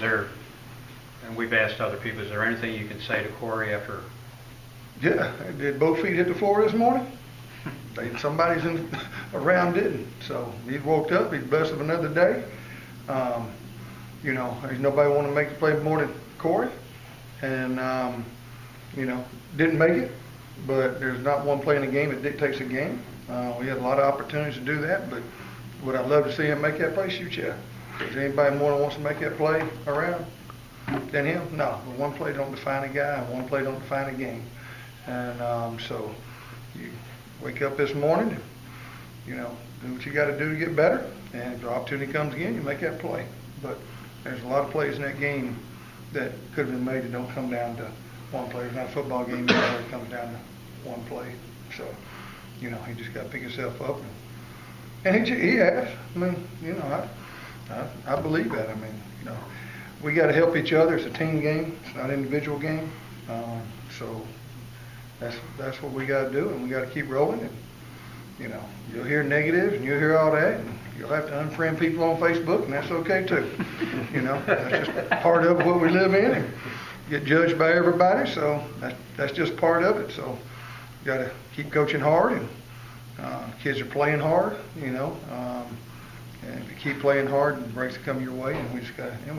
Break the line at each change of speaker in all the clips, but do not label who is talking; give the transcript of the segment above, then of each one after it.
there, and we've asked other people, is there anything you can say to Corey after?
Yeah, did both feet hit the floor this morning? Somebody's around didn't. So he woke up, he's blessed of another day. You know, there's nobody want to make the play more than Corey. And, you know, didn't make it, but there's not one play in the game that dictates a game. We had a lot of opportunities to do that, but would I love to see him make that play? Shoot, yeah. Is there anybody more that wants to make that play around than him? No, but one play don't define a guy, and one play don't define a game. And so you wake up this morning, and, you know, do what you got to do to get better, and if the opportunity comes again, you make that play. But there's a lot of plays in that game that could have been made that don't come down to one play. It's not a football game where it comes down to one play. So, you know, he just got to pick himself up. And he has. I mean, you know, I believe that. I mean, you know, we got to help each other. It's a team game. It's not an individual game. So that's what we got to do, and we got to keep rolling. And, you know, you'll hear negatives and you'll hear all that, and you'll have to unfriend people on Facebook, and that's okay too. You know, that's just part of what we live in, and get judged by everybody. So that's just part of it. So you got to keep coaching hard, and kids are playing hard. You know, and if you keep playing hard, and breaks come your way, and we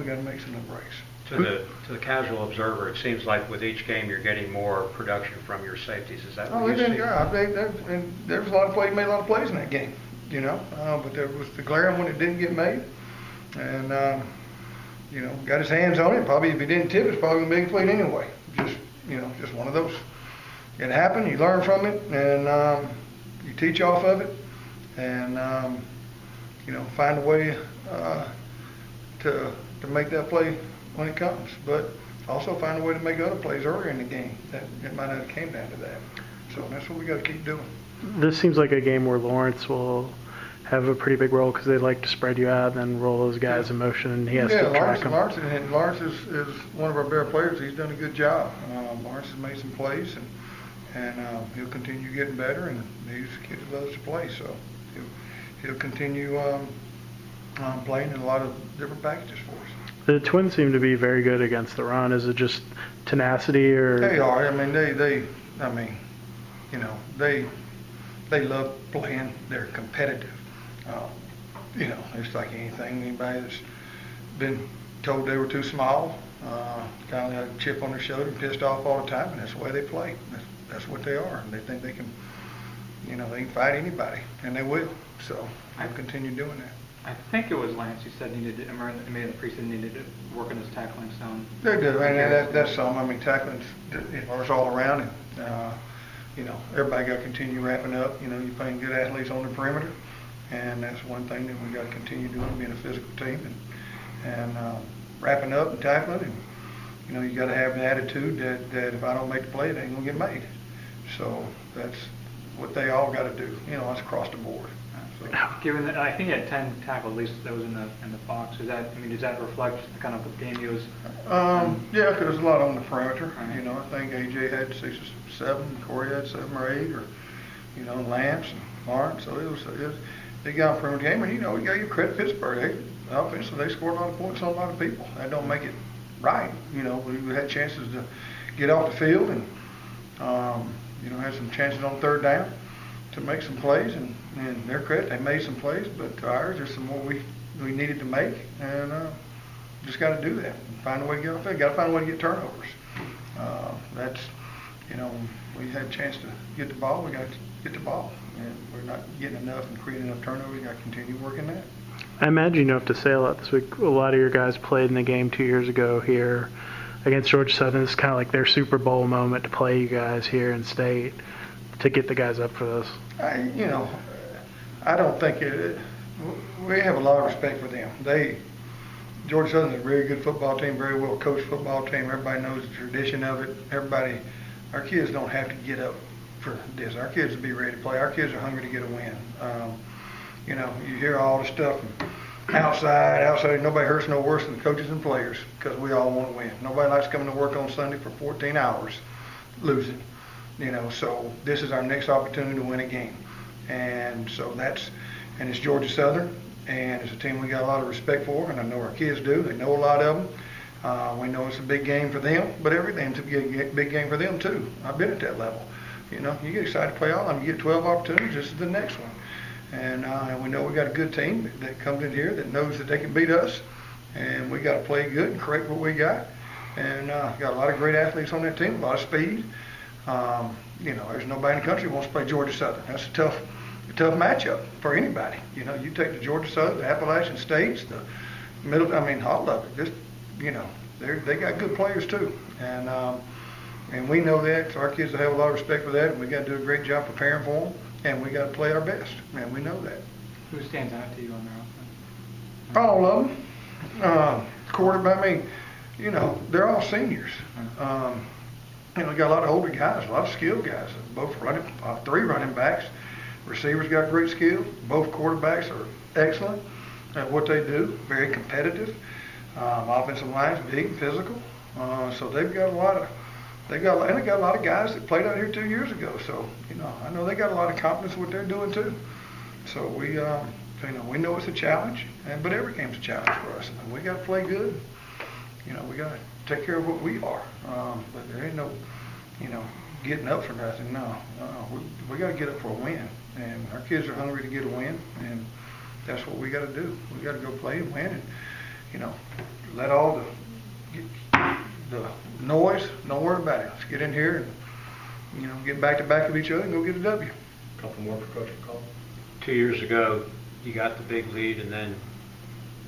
got to make some breaks.
To the casual observer, it seems like with each game you're getting more production from your safeties. Is that what you see?
Yeah, and there was a lot of plays, made a lot of plays in that game, you know. But there was the glaring one that didn't get made, and you know, got his hands on it. Probably if he didn't tip, it's probably gonna be a play anyway. Just, you know, just one of those. It happened. You learn from it, and you teach off of it, and you know, find a way to make that play when it comes, but also find a way to make other plays earlier in the game that it might not have came down to that. So that's what we got to keep doing.
This seems like a game where Lawrence will have a pretty big role because they like to spread you out and then roll those guys in motion, and he has to track them.
Lawrence is one of our better players. He's done a good job. Lawrence has made some plays, and he'll continue getting better, and he's a kid that loves to play, so he'll continue playing in a lot of different packages for us.
The Twins seem to be very good against the run. Is it just tenacity, or?
They are. I mean, I mean, you know, they love playing. They're competitive. You know, it's like anything. Anybody that's been told they were too small, kind of like a chip on their shoulder, and pissed off all the time, and that's the way they play. That's what they are. And they think they can, you know, they can fight anybody, and they will. So I'll continue doing that.
I think it was Lance you said needed to, maybe in the preseason needed to work on his tackling some.
They do, and that's some. I mean, tackling's, you know, it's all around, and you know, everybody got to continue wrapping up. You know, you're playing good athletes on the perimeter, and that's one thing that we got to continue doing, being a physical team, and wrapping up and tackling, and you know, you got to have an attitude that if I don't make the play, it ain't gonna get made. So that's what they all got to do. You know, that's across the board.
Given that, I think he had 10 tackles, at least that was in the box. Is that, I mean, does that reflect the kind of game he was?
Yeah, because there's a lot on the perimeter. Right. You know, I think AJ had 6 or 7, Corey had 7 or 8, or you know, Lance and Lawrence. So it was they got a perimeter game, and you know, you got your credit Pittsburgh. Offensively, they scored a lot of points on a lot of people. That don't make it right. You know, we had chances to get off the field, and you know, had some chances on 3rd down to make some plays, and their credit, they made some plays, but ours, there's some more we needed to make, and just got to do that. Find a way to get off there. Got to find a way to get turnovers. That's, you know, we had a chance to get the ball, we got to get the ball, and we're not getting enough and creating enough turnovers. We got to continue working that.
I imagine you don't have to say a lot this week. A lot of your guys played in the game 2 years ago here against Georgia Southern. It's kind of like their Super Bowl moment to play you guys here in state, to get the guys up for this.
You know, I don't think we have a lot of respect for them. Georgia Southern is a very good football team, very well coached football team. Everybody knows the tradition of it. Our kids don't have to get up for this. Our kids will be ready to play. Our kids are hungry to get a win. You know, you hear all the stuff outside. Nobody hurts no worse than the coaches and players, because we all want to win. Nobody likes coming to work on Sunday for 14 hours losing. You know, so this is our next opportunity to win a game, and so it's Georgia Southern, and it's a team we got a lot of respect for, and I know our kids do. They know a lot of them. We know it's a big game for them, but every game's a big game for them too. I've been at that level. You know, you get excited to play all of them. You get 12 opportunities. This is the next one. And we know we got a good team that comes in here that knows that they can beat us. And we got to play good and correct what we got. And got a lot of great athletes on that team, a lot of speed. You know, there's nobody in the country who wants to play Georgia Southern. That's a tough matchup for anybody. You know, you take the Georgia Southern, the Appalachian States, the Middle, I mean, all of it. Just, you know, they got good players too. And we know that, so our kids have a lot of respect for that, and we got to do a great job preparing for them, and we got to play our best, and we know that.
Who stands out to you on their offense?
All of them. Quarterback, I mean, you know, they're all seniors. You know, we got a lot of older guys, a lot of skilled guys. Both three running backs. Receivers got great skill. Both quarterbacks are excellent at what they do, very competitive. Offensive line's big and physical. So they've got a lot of. They got a lot of guys that played out here 2 years ago. So, you know, I know they got a lot of confidence in what they're doing too. So we, you know, we know it's a challenge, but every game's a challenge for us. And we got to play good. You know, we got to take care of what we are. But there ain't no, you know, getting up for nothing. No, we got to get up for a win. And our kids are hungry to get a win, and that's what we got to do. We got to go play and win, and you know, let all the noise, don't worry about it. Let's get in here and, you know, get back to back of each other and go get a W.
A couple more for Coach McCollum.
2 years ago, you got the big lead and then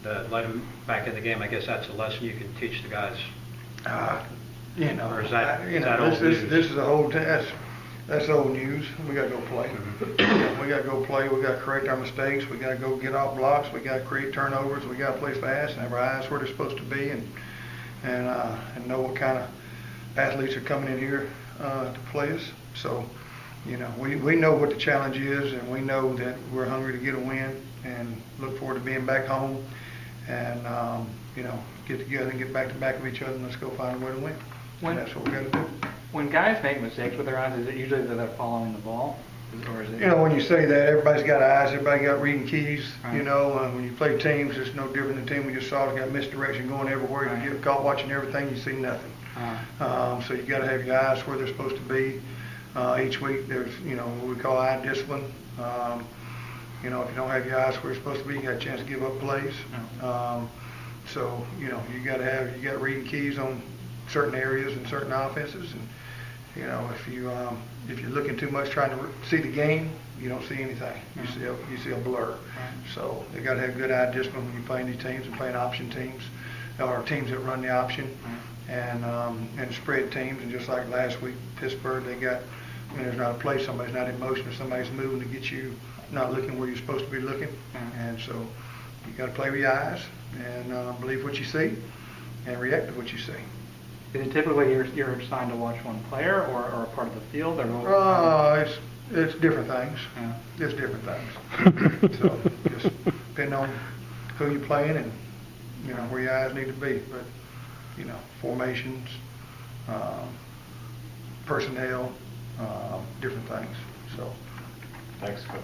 let them back in the game. I guess that's a lesson you can teach the guys.
You know,
or is that,
you
is
know,
that old news?
this is a whole. That's old news. We got to go play. We got to go play. We got to correct our mistakes. We got to go get off blocks. We got to create turnovers. We got to play fast and have our eyes where they're supposed to be, and know what kind of athletes are coming in here to play us. So, you know, we know what the challenge is, and we know that we're hungry to get a win and look forward to being back home and, you know, get together and get back to back of each other and let's go find a way to win. And that's what we got to do.
When guys make mistakes with their eyes, is it usually that they're following the ball? Or is it?
You know, when you say that, everybody's got eyes, everybody got reading keys. Right. You know, when you play teams, it's no different than the team we just saw. They got misdirection going everywhere. Right. You get caught watching everything, you see nothing. So you got to have your eyes where they're supposed to be. Each week there's, you know, what we call eye discipline. You know, if you don't have your eyes where you're supposed to be, you got a chance to give up plays. So, you know, you got reading keys on certain areas and certain offenses, and you know, if you're looking too much trying to see the game, you don't see anything. You see a blur. Right. So they got to have good eye discipline when you're playing these teams and playing option teams, or teams that run the option, and spread teams. And just like last week, Pittsburgh, they got. I mean, there's not a play, somebody's not in motion, or somebody's moving to get you not looking where you're supposed to be looking. And so you got to play with your eyes and believe what you see and react to what you see.
Is it typically you're assigned to watch one player or a part of the field? Or
it's different things. Yeah. It's different things. So just depending on who you're playing and, you know, where your eyes need to be. But, you know, formations, personnel, different things. So.
Thanks, Coach.